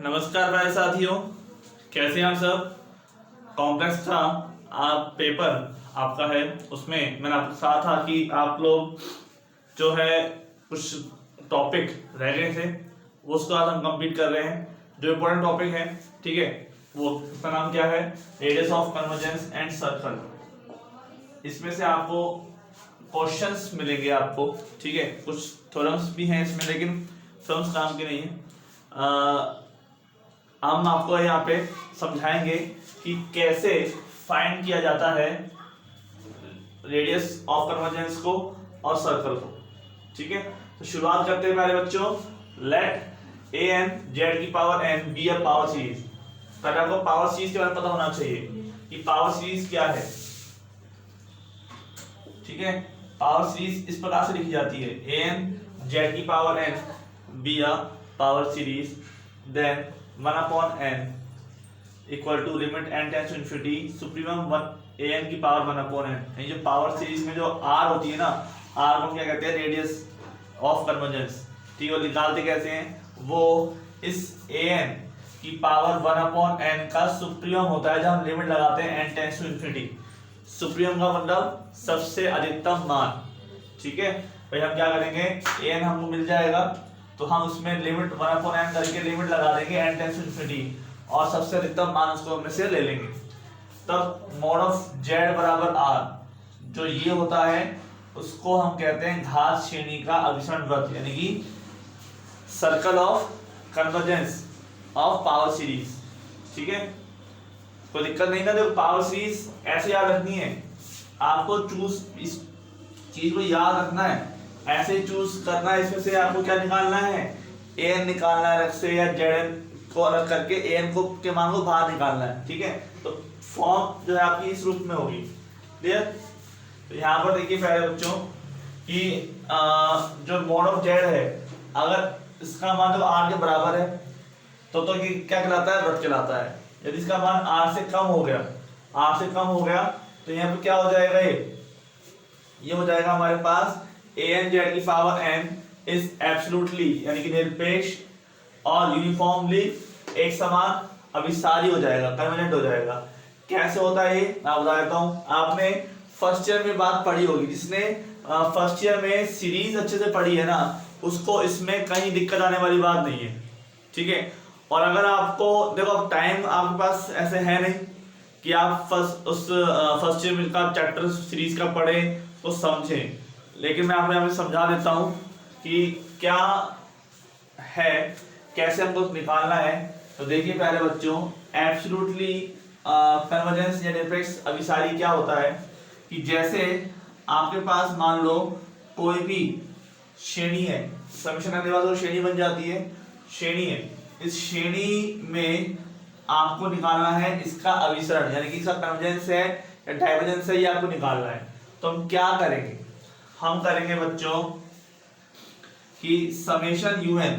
नमस्कार भाई साथियों, कैसे हैं आप सब। कॉम्प्लेक्स था आप पेपर आपका है, उसमें मैंने आपको कहा था कि आप लोग जो है कुछ टॉपिक रह गए थे वो उसको आज हम कंप्लीट कर रहे हैं। जो इम्पोर्टेंट टॉपिक है, ठीक है, वो उसका नाम क्या है, radius of convergence and circle. इसमें से आपको क्वेश्चंस मिलेंगे आपको, ठीक है, कुछ थ्योरम्स भी हैं इसमें, लेकिन थ्योरम्स काम के नहीं है। हम आपको यहाँ पे समझाएंगे कि कैसे फाइंड किया जाता है रेडियस ऑफ कन्वर्जेंस को और सर्कल को, ठीक है। तो शुरुआत करते हैं प्यारे बच्चों। लेट ए एन जेड की power n be a power series. पहले आपको पावर सीरीज के बारे में पता होना चाहिए कि पावर सीरीज क्या है, ठीक है। पावर सीरीज इस प्रकार से लिखी जाती है, ए एन जेड की power n be a power series then 1/n equal to limit n tends to infinity supremum 1 an की पावर 1/n। जो पावर सीरीज में जो r होती है ना, r को क्या कहते हैं, रेडियस ऑफ कन्वर्जेंस, ठीक है। निकालते कैसे हैं, वो इस an की पावर 1/n का सुप्रीमम होता है जब हम लिमिट लगाते हैं n tends to infinity. Supremum का मतलब सबसे अधिकतम मान, ठीक है। भाई हम क्या करेंगे, an हमको मिल जाएगा तो हम उसमें लिमिट 1/n करके लिमिट लगा देंगे n टेंड्स टू इन्फिनिटी और सबसे अधिकतम मान उसको में से ले लेंगे। तब मॉड ऑफ z बराबर r, जो ये होता है उसको हम कहते हैं घात श्रेणी का अभिसरण वृत्त, यानी कि circle of convergence of power series, ठीक है। कोई दिक्कत नहीं ना। देखो पावर सीरीज ऐसे याद रखनी है आपको, चूज इस चीज को याद रखना है, ऐसे चूज करना है। इसमें से आपको क्या निकालना है, an निकालना है अलग से, या zn को अलग करके an को के मान को बाहर निकालना है, ठीक है। तो फॉर्म जो है आपकी इस रूप में होगी, क्लियर। तो यहाँ पर देखिए पहले बच्चों कि जो मॉड ऑफ z है, अगर इसका मान जब r के बराबर है तो ये क्या कहलाता है, वृत्त कहलाता है। यदि इसका मान r से कम हो गया, r से कम हो गया तो यहाँ पे क्या हो जाएगा, ये हो जाएगा हमारे पास an z की पावर n इज एब्सोल्युटली यानी कि निरपेक्ष और यूनिफॉर्मली एक समान अभिसारी हो जाएगा, कन्वर्जेंट हो जाएगा। कैसे होता है ये मैं बता देता हूँ। आपने फर्स्ट ईयर में बात पढ़ी होगी, जिसने फर्स्ट ईयर में सीरीज अच्छे से पढ़ी है ना, उसको इसमें कहीं दिक्कत आने वाली बात नहीं है, ठीक है। और अगर आपको देखो टाइम आपके पास ऐसे है नहीं कि आप फर्स्ट ईयर का चैप्टर सीरीज का पढ़ें तो समझें, लेकिन मैं आपको यहाँ पे समझा देता हूँ कि क्या है, कैसे हमको निकालना है। तो देखिए पहले बच्चों, एब्सोल्युटली कन्वर्जेंस या निरपेक्ष अभिसारी क्या होता है कि जैसे आपके पास मान लो कोई भी श्रेणी है, समीकरण करने के बाद वो श्रेणी बन जाती है, श्रेणी है, इस श्रेणी में आपको निकालना है इसका अभिसरण, यानी कि इसका कन्वर्जेंस है या डाइवर्जेंस है, ये आपको निकालना है। तो हम क्या करेंगे, हम करेंगे बच्चों कि समेशन un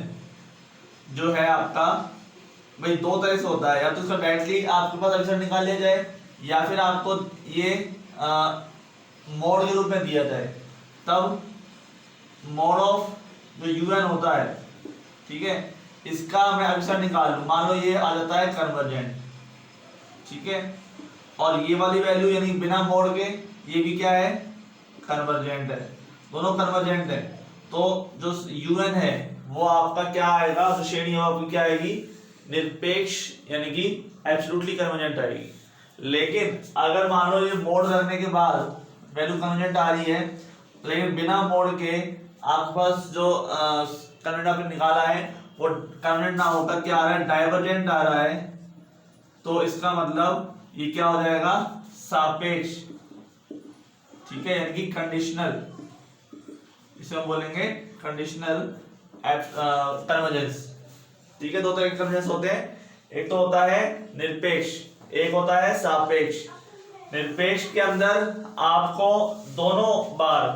जो है आपका, भाई दो तरह से होता है, या तो इसका डायरेक्टली आपके पास अभिसरण निकाल लिया जाए, या फिर आपको ये मोड के रूप में दिया जाए। तब मोड ऑफ जो un होता है, ठीक है, इसका मैं अभिसरण निकाल लूं, मान लो ये आ जाता है कन्वर्जेंट, ठीक है। और ये वाली वैल्यू यानी बिना मोड के ये भी क्या है, कन्वर्जेंट है, दोनों कन्वर्जेंट है। तो जो un है वो आपका क्या आएगा, जो श्रेणी है आपकी क्या आएगी, निरपेक्ष यानी कि एब्सोल्युटली कन्वर्जेंट आएगी। लेकिन अगर मान लो ये मोड रखने के बाद वैल्यू कन्वर्जेंट आ रही है, लेकिन बिना मोड के आपके पास जो कन्वर्जेंट आपने निकाला है वो कन्वर्जेंट ना होकर क्या आ रहा है, डाइवर्जेंट आ रहा है, तो इसका मतलब ये क्या हो जाएगा, सापेक्ष, ठीक है, यानी कि कंडीशनल, इसे हम बोलेंगे कंडीशनल कन्वर्जेंस, ठीक है। दो तरह के कन्वर्जेंस होते हैं, एक तो होता है निरपेक्ष, एक होता है सापेक्ष। निरपेक्ष के अंदर आपको दोनों बार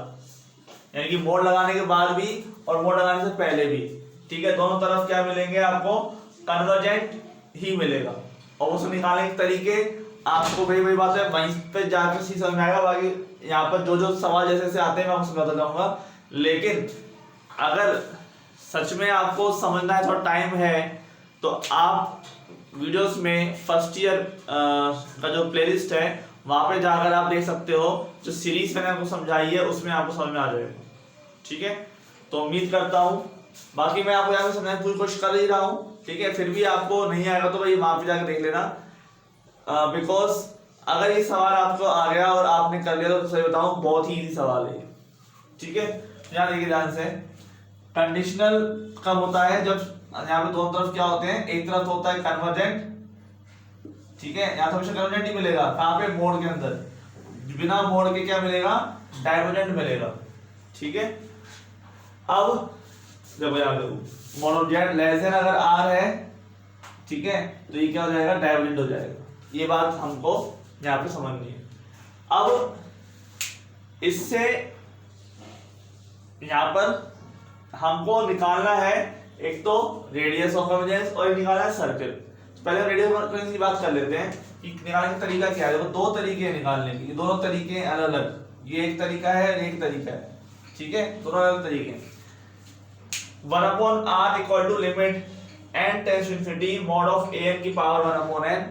यानी कि मोड लगाने के बाद भी और मोड लगाने से पहले भी, ठीक है, दोनों तरफ क्या मिलेंगे, आपको कन्वर्जेंट ही मिलेगा। और उसे निकालने के तरीके आपको वही बात है, वहीं पे जाकर सी समझ में आएगा। बाकी यहाँ पर जो सवाल जैसे जैसे आते हैं मैं आपको समझाता जाऊंगा। लेकिन अगर सच में आपको समझना है, थोड़ा टाइम है तो आप वीडियोस में फर्स्ट ईयर का जो प्लेलिस्ट है वहां पे जाकर आप देख सकते हो, जो सीरीज मैंने आपको समझाई है उसमें आपको समझ में आ जाएगा। ठीक है, तो उम्मीद करता हूँ, बाकी मैं आपको यहाँ पे समझाने की पूरी कोशिश कर ही रहा हूँ। ठीक है, फिर भी आपको नहीं आएगा तो भाई वहां पे जाकर देख लेना, बिकॉज अगर ये सवाल आपको आ गया और आपने कर लिया तो सही बताऊं बहुत ही इजी सवाल है। ठीक है, यहाँ देखिए ध्यान से, कंडीशनल कब होता है, जब यहाँ पे दोनों तरफ क्या होते हैं, एक तरफ होता है कन्वर्जेंट, ठीक है, यहाँ तो हमेशा कन्वर्जेंट ही मिलेगा, कहाँ पे, मोड के अंदर, बिना मोड के क्या मिलेगा, डाइवर्जेंट मिलेगा। ठीक है, अब जब mode of Z less than अगर आर है, ठीक है, तो ये क्या हो जाएगा, डाइवर्जेंट हो जाएगा। ये बात हमको यहाँ पे समझनी है। अब इससे यहाँ पर हमको निकालना है एक तो रेडियस ऑफ कन्वर्जेंस और एक निकालना है सर्कल। पहले रेडियस ऑफ कन्वर्जेंस की बात कर लेते हैं कि निकालने का तरीका क्या है। देखो दो तरीके हैं निकालने के, ये दोनों तरीके अलग अलग, ये एक तरीका है, एक तरीका है। ठीक है, दोनों अलग तरीके हैं। 1/r equal to limit n tends to infinity mod of an की पावर 1/n,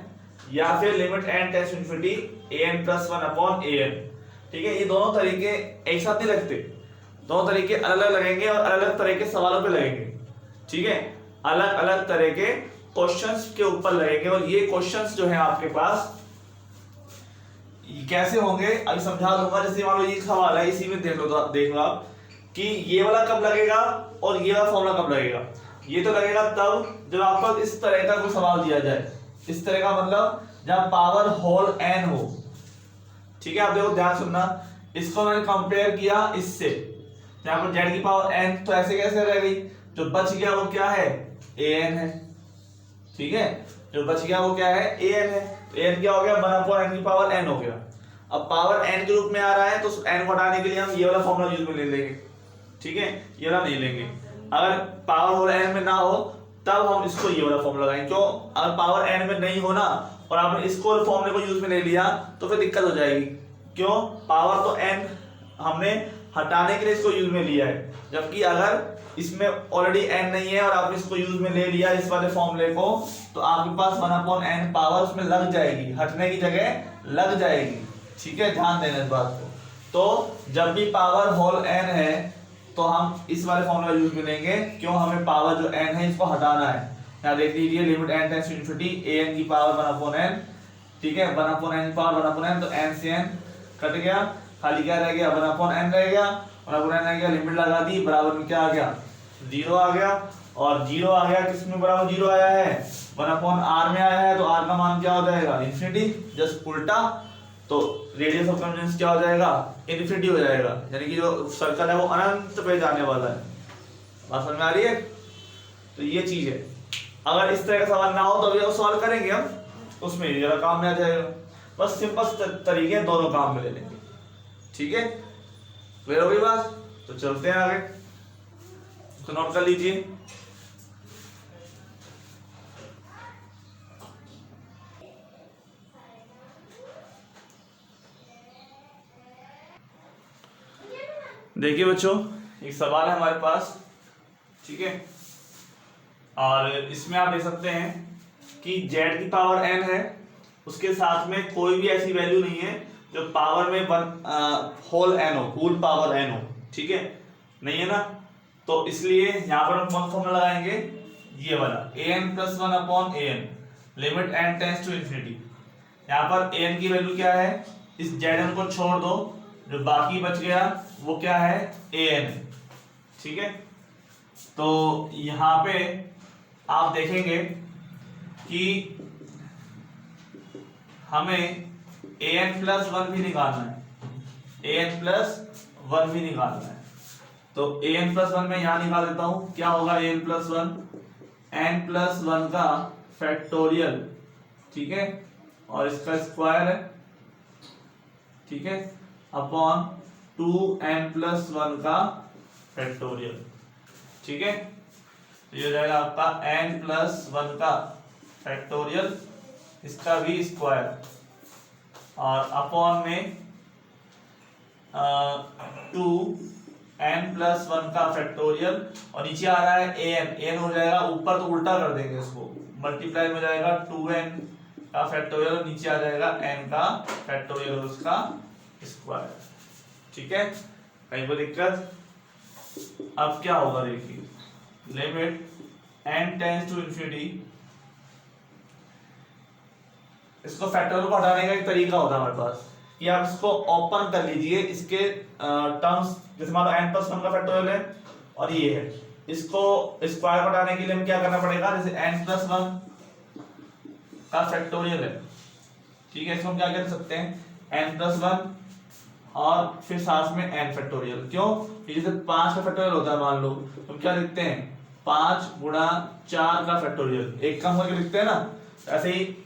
या फिर limit n tends to infinity an plus 1/an। ठीक है, ये दोनों तरीके एक साथ नहीं लगते, दोनों तरीके अलग अलग लगेंगे और अलग अलग तरह के सवालों पे लगेंगे। ठीक है, अलग अलग तरह के क्वेश्चंस के ऊपर लगेंगे, और ये क्वेश्चंस जो है आपके पास कैसे होंगे अभी समझा दूंगा। जैसे मान लो ये सवाल है, इसी में देख लो आप कि ये वाला कब लगेगा और ये वाला फॉर्मूला कब लगेगा। ये तो लगेगा तब जब आपको इस तरह का कोई सवाल दिया जाए, इस तरह का मतलब जब पावर होल n हो। ठीक है, आप देखो ध्यान सुनना, इसको मैंने कंपेयर किया इससे, यहाँ पर z की पावर n, तो ऐसे कैसे रह गई, जो बच गया वो क्या है, an है। ठीक है, जो बच गया वो क्या है, an है, तो an क्या हो गया, 1/n की पावर n हो गया। अब पावर n के रूप में आ रहा है तो n को हटाने के लिए हम ये वाला फॉर्मूला यूज में ले लेंगे। ठीक है, ये वाला नहीं लेंगे। अगर पावर होल n में ना हो तब हम इसको ये वाला फॉर्मूला लगाएंगे। क्यों, अगर पावर n में नहीं हो ना और आपने इसको फॉर्मूले को यूज में ले लिया तो फिर दिक्कत हो जाएगी। क्यों, पावर तो n हमने हटाने के लिए इसको यूज में लिया है, जबकि अगर इसमें ऑलरेडी n नहीं है और आपने इसको यूज में ले लिया इस वाले फॉर्मूले को, तो आपके पास 1/n पावर उसमें लग जाएगी, हटने की जगह लग जाएगी। ठीक है, ध्यान देना इस बात को। तो जब भी पावर होल n है तो हम इस वाले फॉर्मूला यूज में लेंगे। क्यों, हमें पावर जो n है इसको हटाना है। यहाँ देख लीजिए, limit n tends to infinity an की पावर 1/n। ठीक है, 1/n की पावर 1/n, तो n से n कट गया, खाली क्या रह गया, 1/n रह गया, 1/n रह गया, लिमिट लगा दी, बराबर में क्या आ गया, 0 आ गया। और 0 आ गया, किसमें बराबर 0 आया है, 1/r में आया है, तो r का मान क्या हो जाएगा, इंफिनिटी, जस्ट उल्टा। तो रेडियस ऑफ कन्वर्जेंस क्या हो जाएगा, इनफिनिटी हो जाएगा, यानी कि जो सर्कल है वो अनंत पे जाने वाला है। बात समझ में आ रही है। तो ये चीज है, अगर इस तरह का सवाल ना हो तो अभी वो सवाल करेंगे हम, उसमें जरा काम में आ जाएगा। बस सिंपल तरीके दोनों काम में ले लेंगे। ठीक है, क्लियर हो गई बात। तो चलते हैं आगे, तो नोट कर लीजिए। देखिए बच्चों, एक सवाल है हमारे पास, ठीक है, और इसमें आप देख सकते हैं कि z की पावर n है, उसके साथ में कोई भी ऐसी वैल्यू नहीं है जो पावर में होल n हो, होल पावर n हो। ठीक है, नहीं है ना, तो इसलिए यहाँ पर हम कौन फॉर्मूला लगाएंगे, ये वाला an plus 1/an, limit n tends to infinity. यहाँ पर an की वैल्यू क्या है, इस zn को छोड़ दो, जो बाकी बच गया वो क्या है, an। ठीक है, तो यहाँ पे आप देखेंगे कि हमें an प्लस 1 भी निकालना है, an प्लस 1 भी निकालना है। तो an प्लस 1 में यहाँ निकाल देता हूं, क्या होगा an प्लस 1, n प्लस 1 का फैक्टोरियल, ठीक है, और इसका स्क्वायर है, ठीक है, अपॉन 2n प्लस 1 का फैक्टोरियल। ठीक है, तो ये हो जाएगा आपका n प्लस 1 का फैक्टोरियल, इसका भी स्क्वायर, और अपॉन में 2 n प्लस वन का फैक्टोरियल और नीचे आ रहा है एन हो जाएगा ऊपर, तो उल्टा कर देंगे इसको, मल्टीप्लाई में जाएगा 2n का फैक्टोरियल और नीचे आ जाएगा n का फैक्टोरियल उसका स्क्वायर। ठीक है, कहीं पर दिक्कत? अब क्या होगा देखिए, limit n tends to infinity, इसको फैक्टोरियल को हटाने का एक तरीका होता है हमारे पास कि आप इसको ओपन कर लीजिए, इसके टर्म्स, जैसे मान लो n प्लस वन का फैक्टोरियल है और ये है, इसको स्क्वायर को हटाने के लिए हमें क्या करना पड़ेगा, जैसे n प्लस वन का फैक्टोरियल है, ठीक है, इसको हम क्या कह सकते हैं n प्लस वन और फिर साथ में n फैक्टोरियल। क्यों? जैसे 5 का फैक्टोरियल होता है मान लो, तो हम क्या लिखते हैं 5 गुणा 4 का फैक्टोरियल, एक कम करके लिखते हैं ना, ऐसे ही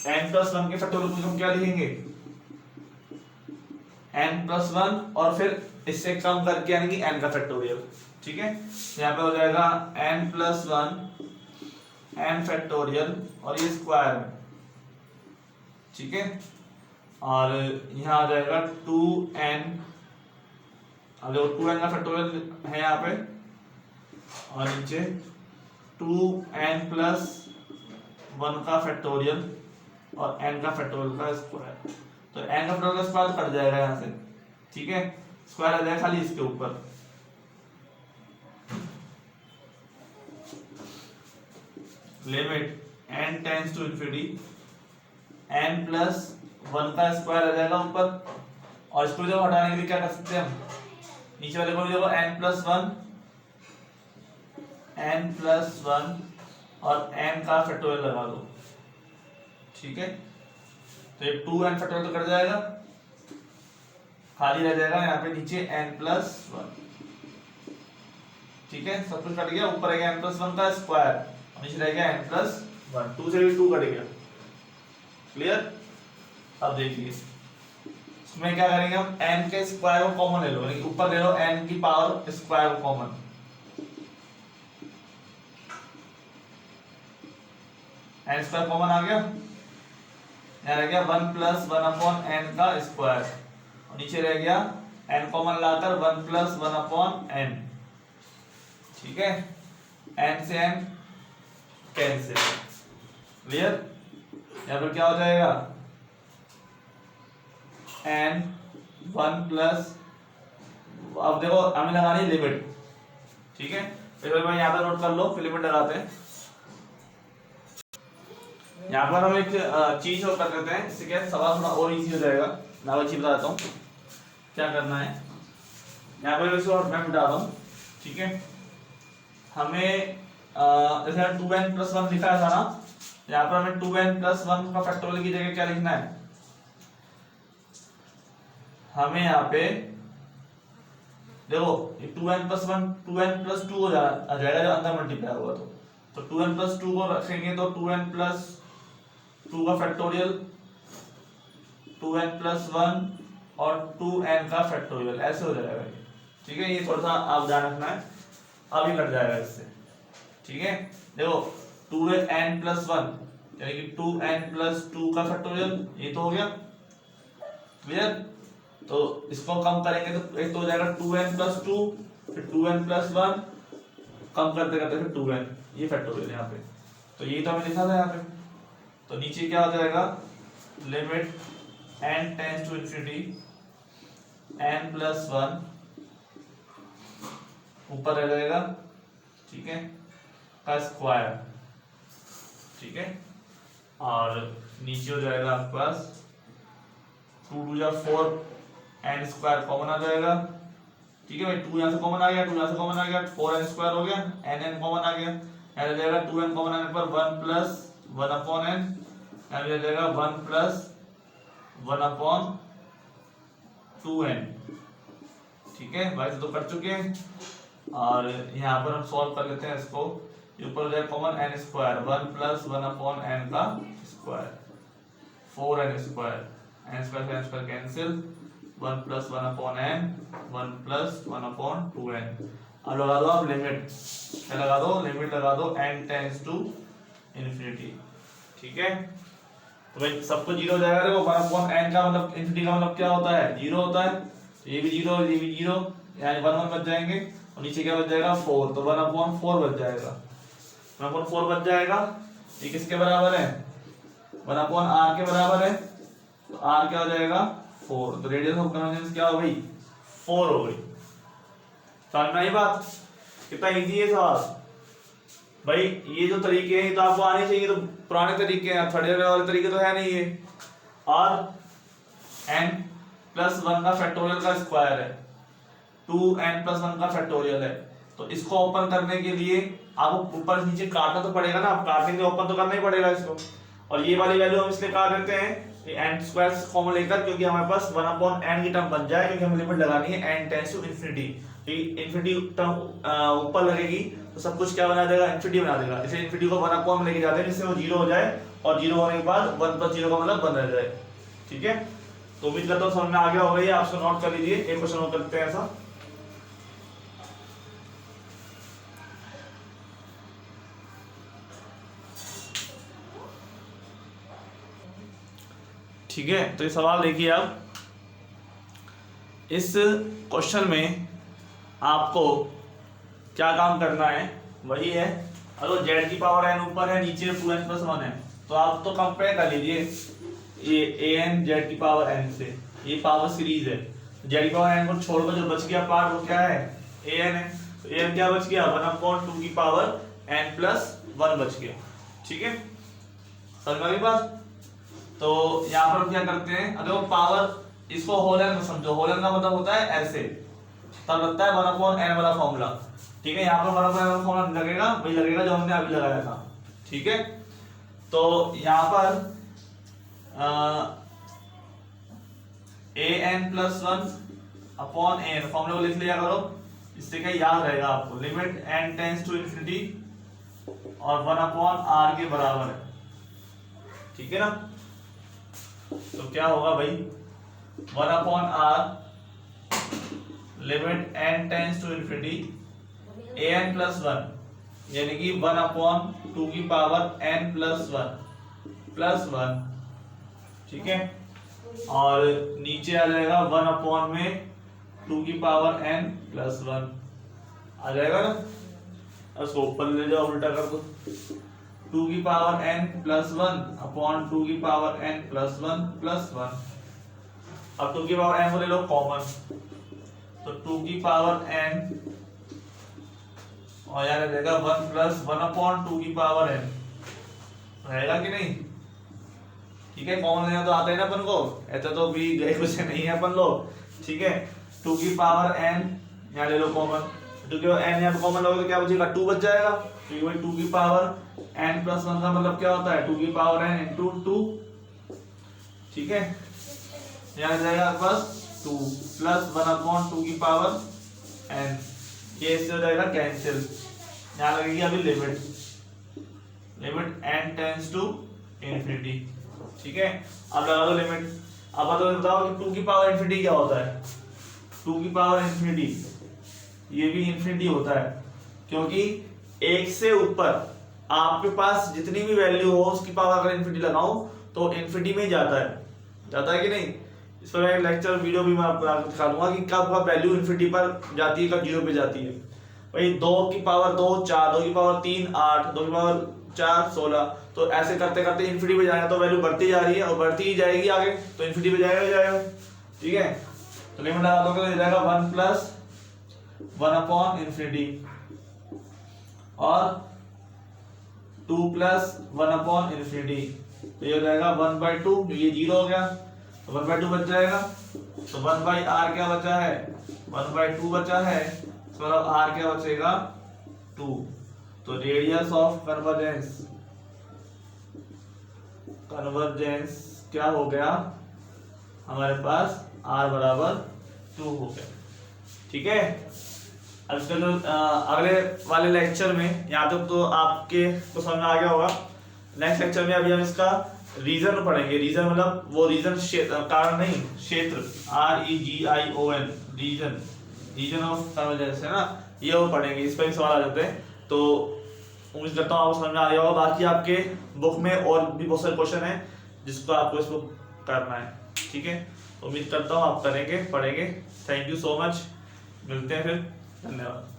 n प्लस वन के फैक्टोरियल को हम क्या लिखेंगे n प्लस वन और फिर इससे कम करके यानी कि n का फैक्टोरियल। ठीक है, यहाँ पे हो जाएगा n plus one n factorial और ये स्क्वायर में, ठीक है, और यहाँ आ जाएगा 2n, अब देखो 2n का फैक्टोरियल है यहाँ पे और नीचे 2n प्लस वन का फैक्टोरियल और n का फैक्टोरियल का स्क्वायर, तो n का फैक्टोरियल का स्क्वायर कट जाएगा यहाँ से, ठीक है, स्क्वायर आ जाएगा खाली इसके ऊपर। Limit n tends to infinity, n plus one का स्क्वायर आ जाएगा ऊपर, और इसको जब हटाने के लिए क्या कर सकते हैं हम, नीचे वाले को भी देखो n प्लस वन और n का फैक्टोरियल लगा दो, ठीक है, तो ये 2n फैक्टोरियल तो कट जाएगा, खाली रह जाएगा यहाँ पे नीचे n प्लस वन, ठीक है, सब कुछ कट गया, ऊपर रहेगा n प्लस वन का स्क्वायर और नीचे रहेगा n प्लस वन, 2 से भी 2 कट गया, क्लियर। अब देखिए इसमें क्या करेंगे हम, n के स्क्वायर को कॉमन ले लो, यानी ऊपर ले लो n की पावर स्क्वायर को कॉमन, n स्क्वायर कॉमन आ गया, यहाँ रह गया 1 प्लस वन अपॉन n का स्क्वायर और नीचे रह गया n कॉमन लाकर 1 प्लस वन अपॉन n, ठीक है, n से n कैंसिल, क्लियर। यहाँ पर क्या हो जाएगा n 1 प्लस, अब देखो हमें लगानी लिमिट, ठीक है, फिर मैं यहाँ पर नोट कर लो, फिर लिमिट लगाते हैं। यहाँ पर हम एक चीज और कर लेते हैं, इससे क्या सवाल थोड़ा और इजी हो जाएगा, मैं वो चीज बताता हूँ क्या करना है। यहाँ पर इसको मैं मिटाता हूँ, ठीक है, हमें जैसे 2n प्लस वन लिखा था ना, यहाँ पर हमें 2n प्लस वन का फैक्टोरियल की जगह क्या लिखना है, हमें यहाँ पे देखो 2n plus one 2n plus two हो जाएगा जब अंदर मल्टीप्लाई होगा, तो 2n प्लस टू को रखेंगे तो 2n प्लस टू का फैक्टोरियल 2n प्लस वन और 2n का फैक्टोरियल, ऐसे हो जाएगा, ठीक है, ये थोड़ा सा आप ध्यान रखना है, अभी कट जाएगा इससे, ठीक है। देखो 2n प्लस वन यानी कि 2n प्लस टू का फैक्टोरियल, ये तो हो गया, क्लियर। तो इसको कम करेंगे तो एक तो हो जाएगा 2n प्लस टू, फिर 2n प्लस वन, कम करते करते फिर 2n, ये फैक्टोरियल यहाँ पे, तो ये तो हमें लिखा था यहाँ पे, तो नीचे क्या हो जाएगा, limit n tends to infinity n plus one, ऊपर रह जाएगा, ठीक है, का स्क्वायर, ठीक है, और नीचे हो जाएगा आपके पास 2 2 जा 4 n स्क्वायर कॉमन आ जाएगा, ठीक है भाई, 2 यहाँ से कॉमन आ गया, 2 यहाँ से कॉमन आ गया, 4n स्क्वायर हो गया, n कॉमन आ गया, यहाँ हो जाएगा 2n कॉमन आने पर 1 प्लस वन अपॉन n, यहाँ हो जाएगा 1 प्लस वन अपॉन 2n, ठीक है भाई, तो कट चुके हैं, और यहाँ पर हम सॉल्व कर लेते हैं इसको, ऊपर हो जाएगा common n square 1 plus one upon n का square, 4n square, n square cancel, 1 plus one upon n, 1 plus one upon 2n। अब लगा दो आप लिमिट, क्या लगा दो, लिमिट लगा दो n टेंड्स टू इंफिनिटी, ठीक है, तो भाई सबको जीरो हो जाएगा, देखो 1 अपॉन n का मतलब इंफिनिटी का मतलब क्या होता है, जीरो होता है, तो ये भी जीरो, ये भी जीरो, यानी 1 1 बच जाएंगे और नीचे क्या बच जाएगा 4, तो 1/4 बच जाएगा, 1/4 बच जाएगा। ये किसके बराबर है, 1/r के बराबर है, तो r क्या हो जाएगा 4, तो रेडियस ऑफ कन्वर्जेंस क्या हो गई 4 हो गई। समझ में आई बात, कितना इजी है सवाल भाई। ये जो तरीके हैं तो आपको आने चाहिए, तो पुराने तरीके हैं, थर्ड ईयर वाले तरीके तो है नहीं ये। और n+1 का फैक्टोरियल का स्क्वायर है, 2n+1 का फैक्टोरियल है, तो इसको ओपन करने के लिए आपको ऊपर नीचे काटना तो पड़ेगा ना, आप काटने के लिए ओपन तो करना ही पड़ेगा इसको। और ये वाली वैल्यू हम इसलिए काट देते हैं n² कॉमन लेकर, क्योंकि हमारे पास 1/n की टर्म बन जाए, क्योंकि हमें लिमिट लगानी है n tends to infinity. Infinity term ऊपर लगेगी तो सब कुछ क्या बना देगा, इन्फिनिटी बना देगा, इसलिए इन्फिनिटी को 1/n में लेके जाते हैं जिससे वो 0 हो जाए, और 0 होने के बाद 1 + 0 का मतलब 1 रह जाए। ठीक है, तो उम्मीद करता हूँ समझ में आ गया होगा ये, आप इसको नोट कर लीजिए। एक क्वेश्चन और करते हैं ऐसा। ठीक है, तो ये सवाल देखिए आप, इस क्वेश्चन में आपको क्या काम करना है, वही है, अगर z की पावर n ऊपर है, नीचे 2n+1 है, तो आप तो कंपेयर कर लीजिए ये an z की पावर n से, ये पावर सीरीज है, z की पावर n को छोड़कर जो बच गया पार्ट वो क्या है an है, तो an क्या बच गया 1/2 की पावर n+1 बच गया। ठीक है, समझ में आ गई बात। तो यहाँ पर हम क्या करते हैं, अगर वो पावर इसको होल n में समझो, होल n का मतलब होता है ऐसे, तब लगता है 1/n वाला फॉर्मूला। ठीक है, यहाँ पर 1/n वाला फॉर्मूला लगेगा, वही लगेगा जो हमने अभी लगाया था। ठीक है, तो यहाँ पर an+1/n फॉर्मूला को लिख लिया करो, इससे क्या याद रहेगा आपको, limit n tends to infinity और 1/r के बराबर है। ठीक है ना, तो क्या होगा भाई 1/r limit n tends to infinity an+1 यानी कि 1/2 की पावर n+1 ठीक है, और नीचे आ जाएगा 1/2 की पावर n+1 आ जाएगा ना, उसको ऊपर ले जाओ उल्टा कर दो, 2 की पावर n+1/2 की पावर n+1+1। अब 2 की पावर n को ले लो कॉमन, तो 2 की पावर n और यहाँ रहेगा 1+1/2 की पावर n रहेगा कि नहीं। ठीक है, कॉमन लेना तो आता है ना अपन को, ऐसा तो भी गए कुछ नहीं है अपन लोग। ठीक है, 2 की पावर n यहाँ ले लो कॉमन, 2 की पावर n यहाँ पे कॉमन लोगे तो क्या बचेगा 2 बच जाएगा, क्योंकि भाई 2 की पावर n+1 का मतलब क्या होता है 2 की पावर n इंटू 2। ठीक है, यहाँ जाएगा बस 2 प्लस 1/2 की पावर n, ये इससे हो जाएगा कैंसिल, यहाँ लगेगी अभी limit n tends to infinity. ठीक है, अब लगा दो लिमिट। अब बताओ कि 2 की पावर इन्फिनिटी क्या होता है, 2 की पावर इन्फिनिटी ये भी इन्फिनिटी होता है, क्योंकि एक से ऊपर आपके पास जितनी भी वैल्यू हो उसकी पावर अगर इन्फिनिटी लगाऊं तो इन्फिनिटी में ही जाता है कि नहीं। इस पर एक लेक्चर वीडियो भी मैं आपको दिखा दूंगा कि कब वैल्यू इन्फिनिटी पर जाती है, कब 0 पे जाती है। भाई 2 की पावर 2 4, 2 की पावर 3 8, 2 की पावर 4 16, तो ऐसे करते करते इन्फिनिटी पे जाएगा तो वैल्यू बढ़ती जा रही है और बढ़ती ही जाएगी आगे, तो इन्फिनिटी पे जाएगा। ठीक है, तो लिमिट लगा दोगे तो जाएगा 1+1/इन्फिनिटी और 2+1/इन्फिनिटी, तो ये हो जाएगा 1/2, ये 0 हो गया तो 1/2 बच जाएगा, तो 1/r क्या बचा है 1/2 बचा है, तो मतलब r क्या बचेगा 2। तो रेडियस ऑफ कन्वर्जेंस क्या हो गया हमारे पास r बराबर 2 हो गया। ठीक है, अब इसका जो अगले वाले लेक्चर में, यहाँ तक तो आपके को समझ में आ गया होगा। नेक्स्ट लेक्चर में अभी हम इसका रीजन पढ़ेंगे, रीजन मतलब वो रीजन कारण नहीं, क्षेत्र REGION, रीजन ऑफ कन्वर्जेंस है ना, ये वो पढ़ेंगे, इस पर भी सवाल आ जाते हैं। तो उम्मीद करता हूँ आपको समझ में आ गया होगा। बाकी आपके बुक में और भी बहुत सारे क्वेश्चन हैं जिसको आपको इसको करना है। ठीक है, उम्मीद करता हूँ आप करेंगे, पढ़ेंगे। Thank you so much. मिलते हैं फिर, धन्यवाद।